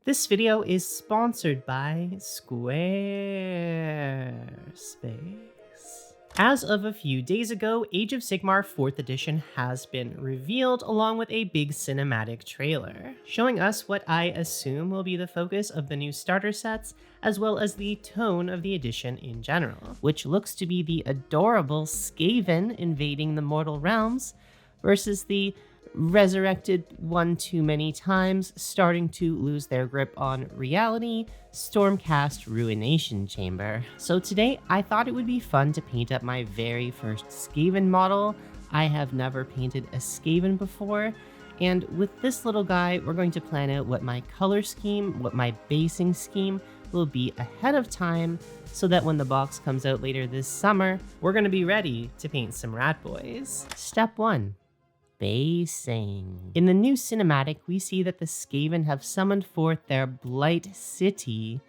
This video is sponsored by Squarespace. As of a few days ago, Age of Sigmar 4th edition has been revealed along with a big cinematic trailer, showing us what I assume will be the focus of the new starter sets, as well as the tone of the edition in general, which looks to be the adorable Skaven invading the mortal realms versus the resurrected one too many times, starting to lose their grip on reality, Stormcast Ruination Chamber. So today, I thought it would be fun to paint up my very first Skaven model. I have never painted a Skaven before, and with this little guy, we're going to plan out what my color scheme, what my basing scheme will be ahead of time, so that when the box comes out later this summer, we're going to be ready to paint some rat boys. Step 1. Basing. In the new cinematic, we see that the Skaven have summoned forth their Blight City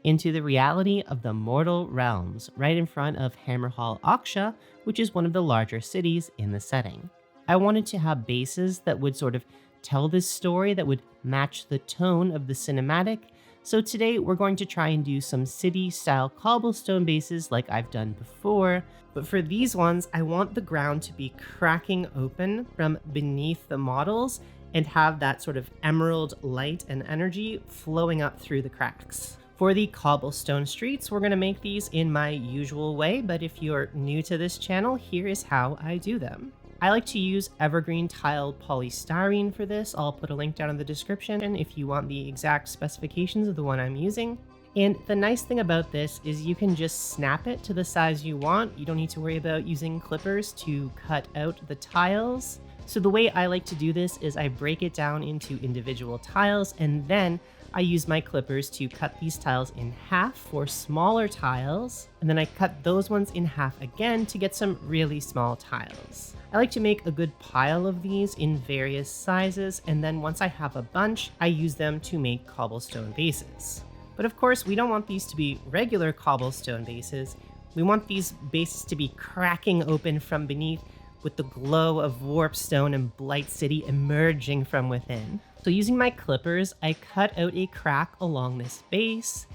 into the reality of the mortal realms, right in front of Hammerhall Aksha, which is one of the larger cities in the setting. I wanted to have bases that would sort of tell this story, that would match the tone of the cinematic. So today we're going to try and do some city-style cobblestone bases like I've done before, but for these ones, I want the ground to be cracking open from beneath the models and have that sort of emerald light and energy flowing up through the cracks. For the cobblestone streets, we're going to make these in my usual way, but if you're new to this channel, here is how I do them. I like to use evergreen tiled polystyrene for this. I'll put a link down in the description if you want the exact specifications of the one I'm using. And the nice thing about this is you can just snap it to the size you want. You don't need to worry about using clippers to cut out the tiles. So the way I like to do this is I break it down into individual tiles, and then I use my clippers to cut these tiles in half for smaller tiles, and then I cut those ones in half again to get some really small tiles. I like to make a good pile of these in various sizes, and then once I have a bunch, I use them to make cobblestone bases. But of course, we don't want these to be regular cobblestone bases. We want these bases to be cracking open from beneath with the glow of Warpstone and Blight City emerging from within. So using my clippers, I cut out a crack along this base,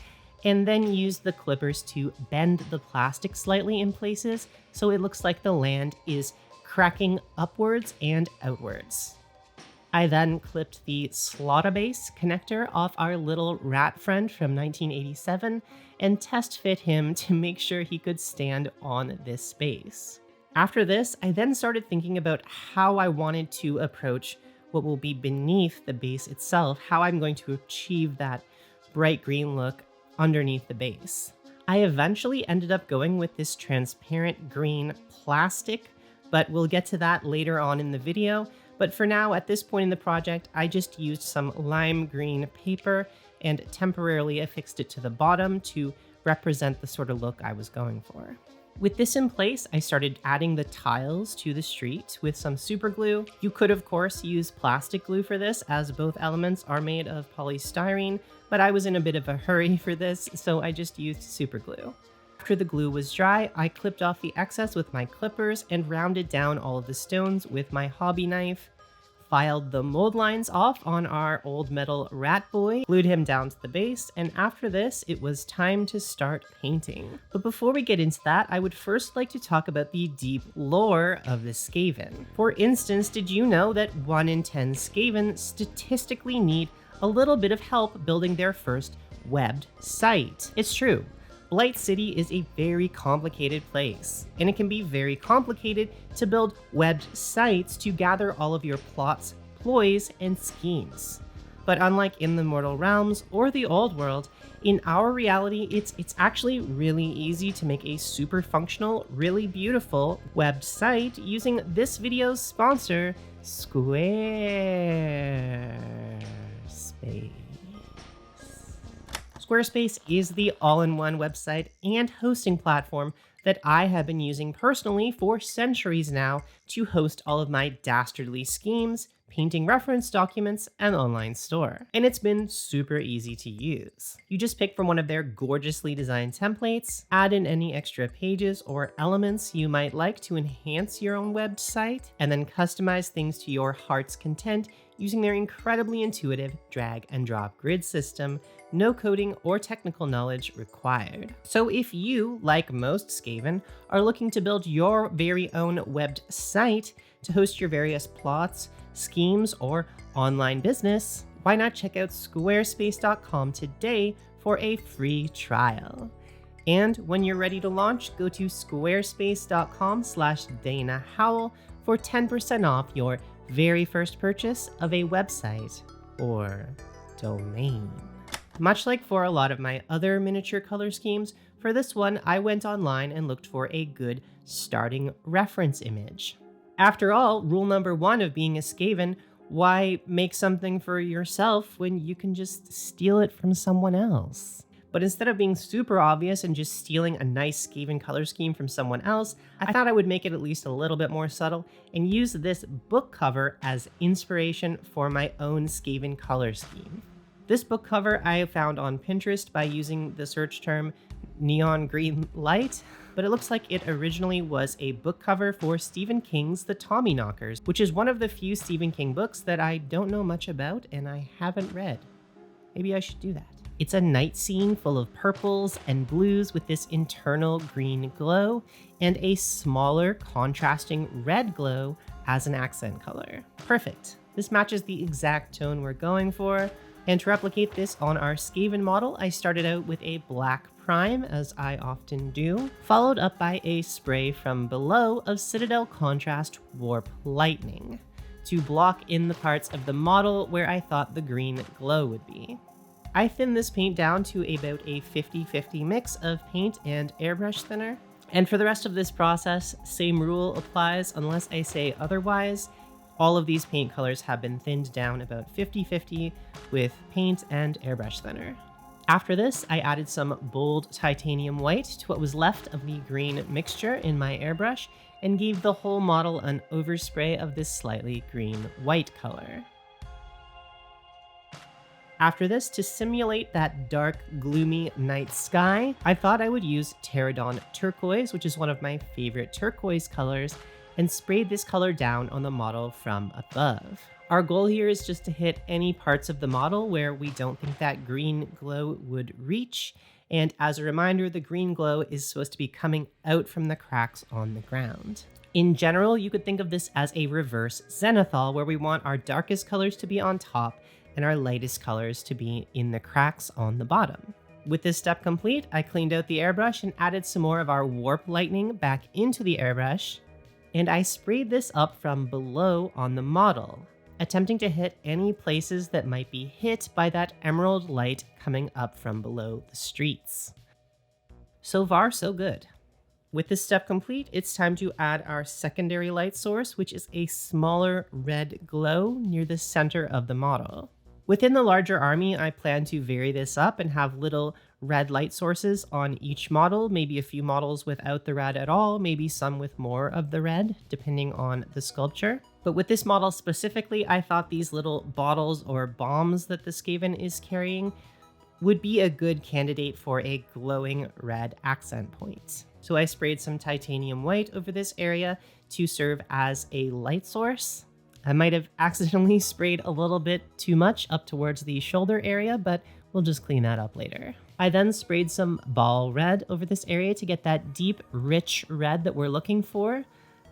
and then use the clippers to bend the plastic slightly in places so it looks like the land is cracking upwards and outwards. I then clipped the slaughter base connector off our little rat friend from 1987 and test fit him to make sure he could stand on this space. After this, I then started thinking about how I wanted to approach what will be beneath the base itself, how I'm going to achieve that bright green look underneath the base. I eventually ended up going with this transparent green plastic, but we'll get to that later on in the video. But for now, at this point in the project, I just used some lime green paper and temporarily affixed it to the bottom to represent the sort of look I was going for. With this in place, I started adding the tiles to the street with some super glue. You could, of course, use plastic glue for this, as both elements are made of polystyrene, but I was in a bit of a hurry for this, so I just used super glue. After the glue was dry, I clipped off the excess with my clippers and rounded down all of the stones with my hobby knife, filed the mold lines off on our old metal rat boy, glued him down to the base, and after this, it was time to start painting. But before we get into that, I would first like to talk about the deep lore of the Skaven. For instance, did you know that 1 in 10 Skaven statistically need a little bit of help building their first webbed site? It's true. Blight City is a very complicated place, and it can be very complicated to build webbed sites to gather all of your plots, ploys, and schemes. But unlike in the Mortal Realms or the Old World, in our reality, it's actually really easy to make a super functional, really beautiful webbed site using this video's sponsor, Squarespace. Squarespace is the all-in-one website and hosting platform that I have been using personally for centuries now to host all of my dastardly schemes, painting reference documents, and online store. And it's been super easy to use. You just pick from one of their gorgeously designed templates, add in any extra pages or elements you might like to enhance your own website, and then customize things to your heart's content using their incredibly intuitive drag and drop grid system, no coding or technical knowledge required. So if you, like most Skaven, are looking to build your very own webbed site to host your various plots, schemes, or online business, why not check out squarespace.com today for a free trial. And when you're ready to launch, go to squarespace.com/DanaHowell for 10% off your very first purchase of a website or domain. Much like for a lot of my other miniature color schemes, for this one, I went online and looked for a good starting reference image. After all, rule number 1 of being a Skaven, why make something for yourself when you can just steal it from someone else? But instead of being super obvious and just stealing a nice Skaven color scheme from someone else, I thought I would make it at least a little bit more subtle and use this book cover as inspiration for my own Skaven color scheme. This book cover I found on Pinterest by using the search term neon green light, but it looks like it originally was a book cover for Stephen King's The Tommyknockers, which is one of the few Stephen King books that I don't know much about and I haven't read. Maybe I should do that. It's a night scene full of purples and blues with this internal green glow and a smaller contrasting red glow as an accent color. Perfect. This matches the exact tone we're going for. And to replicate this on our Skaven model, I started out with a black prime, as I often do, followed up by a spray from below of Citadel Contrast Warp Lightning to block in the parts of the model where I thought the green glow would be. I thinned this paint down to about a 50-50 mix of paint and airbrush thinner. And for the rest of this process, same rule applies unless I say otherwise. All of these paint colors have been thinned down about 50-50 with paint and airbrush thinner. After this, I added some bold titanium white to what was left of the green mixture in my airbrush and gave the whole model an overspray of this slightly green-white color. After this, to simulate that dark, gloomy night sky, I thought I would use Pterodon Turquoise, which is one of my favorite turquoise colors, and sprayed this color down on the model from above. Our goal here is just to hit any parts of the model where we don't think that green glow would reach, and as a reminder, the green glow is supposed to be coming out from the cracks on the ground. In general, you could think of this as a reverse zenithal, where we want our darkest colors to be on top and our lightest colors to be in the cracks on the bottom. With this step complete, I cleaned out the airbrush and added some more of our warp lightning back into the airbrush, and I sprayed this up from below on the model, attempting to hit any places that might be hit by that emerald light coming up from below the streets. So far, so good. With this step complete, it's time to add our secondary light source, which is a smaller red glow near the center of the model. Within the larger army, I plan to vary this up and have little red light sources on each model, maybe a few models without the red at all, maybe some with more of the red, depending on the sculpture. But with this model specifically, I thought these little bottles or bombs that the Skaven is carrying would be a good candidate for a glowing red accent point. So I sprayed some titanium white over this area to serve as a light source. I might have accidentally sprayed a little bit too much up towards the shoulder area, but we'll just clean that up later. I then sprayed some ball red over this area to get that deep, rich red that we're looking for.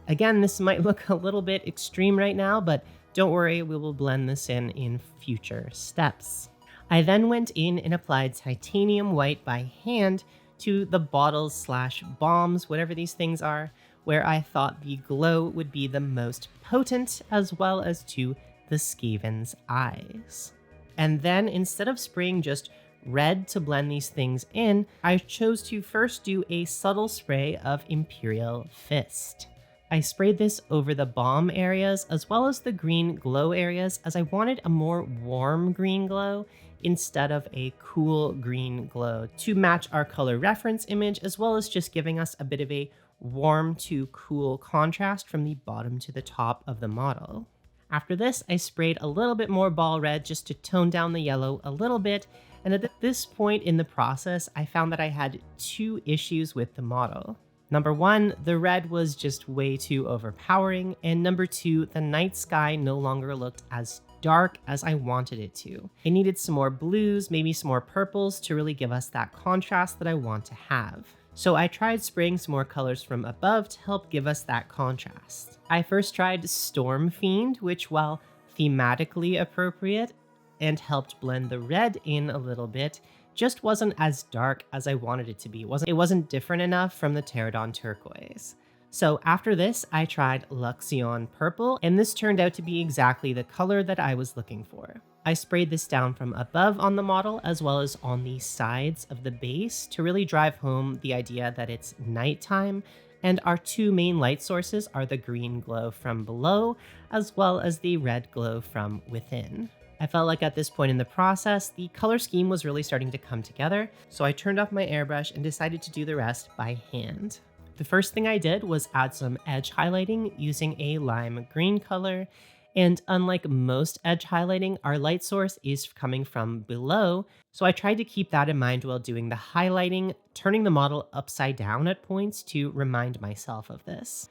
Again, this might look a little bit extreme right now, but don't worry, we will blend this in future steps. I then went in and applied titanium white by hand to the bottles/bombs, whatever these things are, where I thought the glow would be the most potent, as well as to the Skaven's eyes. And then, instead of spraying just red to blend these things in, I chose to first do a subtle spray of Imperial Fist. I sprayed this over the bomb areas as well as the green glow areas, as I wanted a more warm green glow instead of a cool green glow to match our color reference image, as well as just giving us a bit of a warm to cool contrast from the bottom to the top of the model. After this, I sprayed a little bit more ball red just to tone down the yellow a little bit, and at this point in the process, I found that I had two issues with the model. Number one, the red was just way too overpowering, and number two, the night sky no longer looked as dark as I wanted it to. It needed some more blues, maybe some more purples to really give us that contrast that I want to have. So I tried spraying some more colors from above to help give us that contrast. I first tried Storm Fiend, which, while thematically appropriate and helped blend the red in a little bit, just wasn't as dark as I wanted it to be. It wasn't different enough from the Pterodon Turquoise. So after this, I tried Luxion Purple, and this turned out to be exactly the color that I was looking for. I sprayed this down from above on the model as well as on the sides of the base to really drive home the idea that it's nighttime, and our two main light sources are the green glow from below as well as the red glow from within. I felt like at this point in the process, the color scheme was really starting to come together, so I turned off my airbrush and decided to do the rest by hand. The first thing I did was add some edge highlighting using a lime green color, and unlike most edge highlighting, our light source is coming from below, so I tried to keep that in mind while doing the highlighting, turning the model upside down at points to remind myself of this.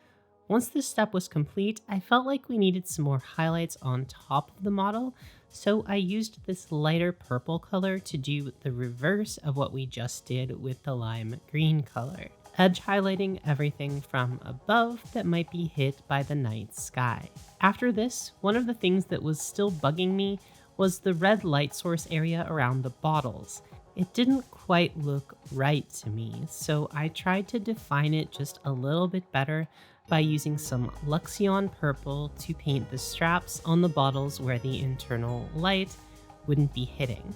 Once this step was complete, I felt like we needed some more highlights on top of the model, so I used this lighter purple color to do the reverse of what we just did with the lime green color, edge highlighting everything from above that might be hit by the night sky. After this, one of the things that was still bugging me was the red light source area around the bottles. It didn't quite look right to me, so I tried to define it just a little bit better by using some Luxion Purple to paint the straps on the bottles where the internal light wouldn't be hitting.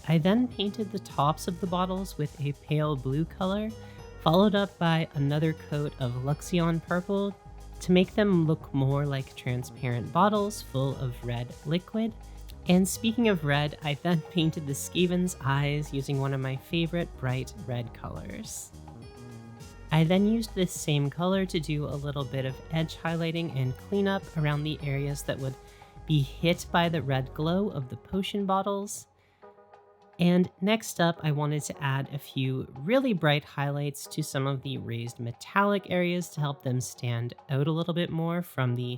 I then painted the tops of the bottles with a pale blue color, followed up by another coat of Luxion Purple to make them look more like transparent bottles full of red liquid. And speaking of red, I then painted the Skaven's eyes using one of my favorite bright red colors. I then used this same color to do a little bit of edge highlighting and cleanup around the areas that would be hit by the red glow of the potion bottles. And next up, I wanted to add a few really bright highlights to some of the raised metallic areas to help them stand out a little bit more from the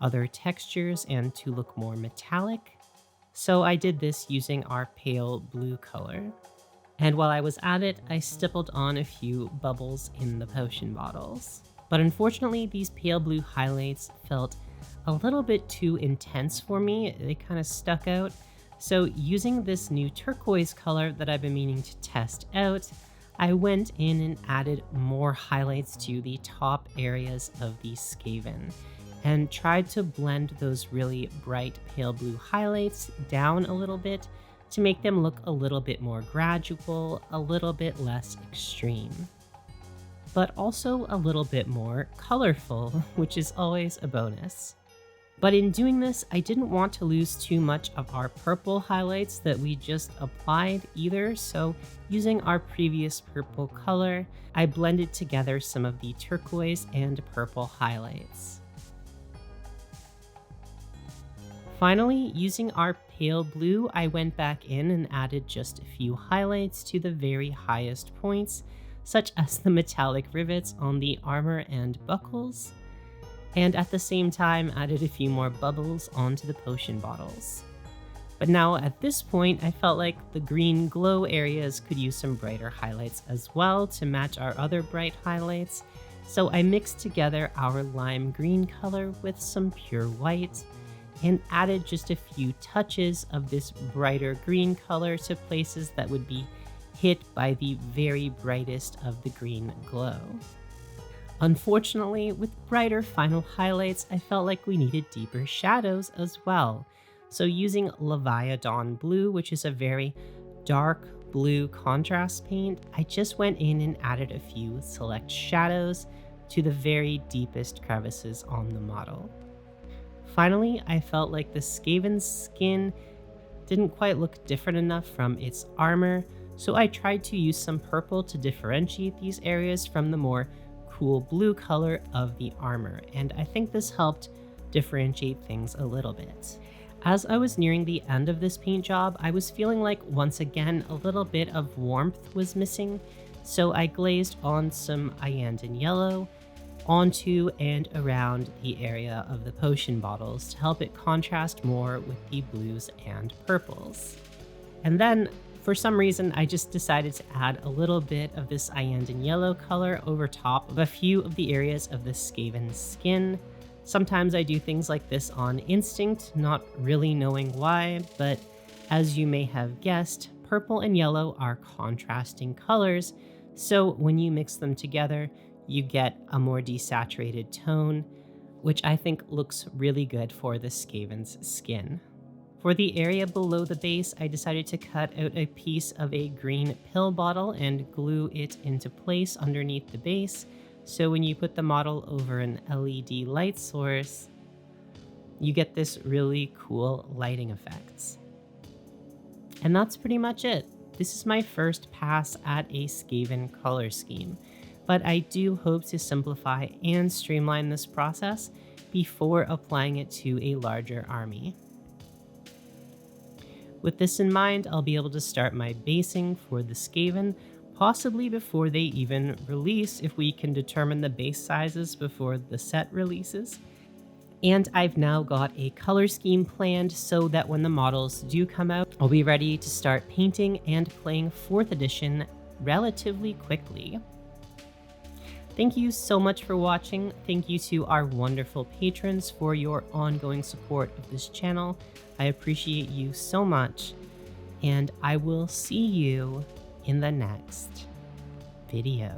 other textures and to look more metallic. So I did this using our pale blue color. And while I was at it, I stippled on a few bubbles in the potion bottles. But unfortunately, these pale blue highlights felt a little bit too intense for me. They kind of stuck out. So using this new turquoise color that I've been meaning to test out, I went in and added more highlights to the top areas of the Skaven and tried to blend those really bright pale blue highlights down a little bit to make them look a little bit more gradual, a little bit less extreme, but also a little bit more colorful, which is always a bonus. But in doing this, I didn't want to lose too much of our purple highlights that we just applied either, so using our previous purple color, I blended together some of the turquoise and purple highlights. Finally, using our pale blue, I went back in and added just a few highlights to the very highest points, such as the metallic rivets on the armor and buckles, and at the same time added a few more bubbles onto the potion bottles. But now at this point, I felt like the green glow areas could use some brighter highlights as well to match our other bright highlights, so I mixed together our lime green color with some pure white, and added just a few touches of this brighter green color to places that would be hit by the very brightest of the green glow. Unfortunately, with brighter final highlights, I felt like we needed deeper shadows as well. So using Leviathan Blue, which is a very dark blue contrast paint, I just went in and added a few select shadows to the very deepest crevices on the model. Finally, I felt like the Skaven's skin didn't quite look different enough from its armor, so I tried to use some purple to differentiate these areas from the more cool blue color of the armor, and I think this helped differentiate things a little bit. As I was nearing the end of this paint job, I was feeling like once again a little bit of warmth was missing, so I glazed on some Iyanden yellow, onto and around the area of the potion bottles to help it contrast more with the blues and purples. And then, for some reason, I just decided to add a little bit of this Iyanden yellow color over top of a few of the areas of the Skaven skin. Sometimes I do things like this on instinct, not really knowing why, but as you may have guessed, purple and yellow are contrasting colors, so when you mix them together, you get a more desaturated tone, which I think looks really good for the Skaven's skin. For the area below the base, I decided to cut out a piece of a green pill bottle and glue it into place underneath the base, so when you put the model over an LED light source, you get this really cool lighting effects. And that's pretty much it. This is my first pass at a Skaven color scheme, but I do hope to simplify and streamline this process before applying it to a larger army. With this in mind, I'll be able to start my basing for the Skaven, possibly before they even release if we can determine the base sizes before the set releases. And I've now got a color scheme planned so that when the models do come out, I'll be ready to start painting and playing 4th edition relatively quickly. Thank you so much for watching. Thank you to our wonderful patrons for your ongoing support of this channel. I appreciate you so much, and I will see you in the next video.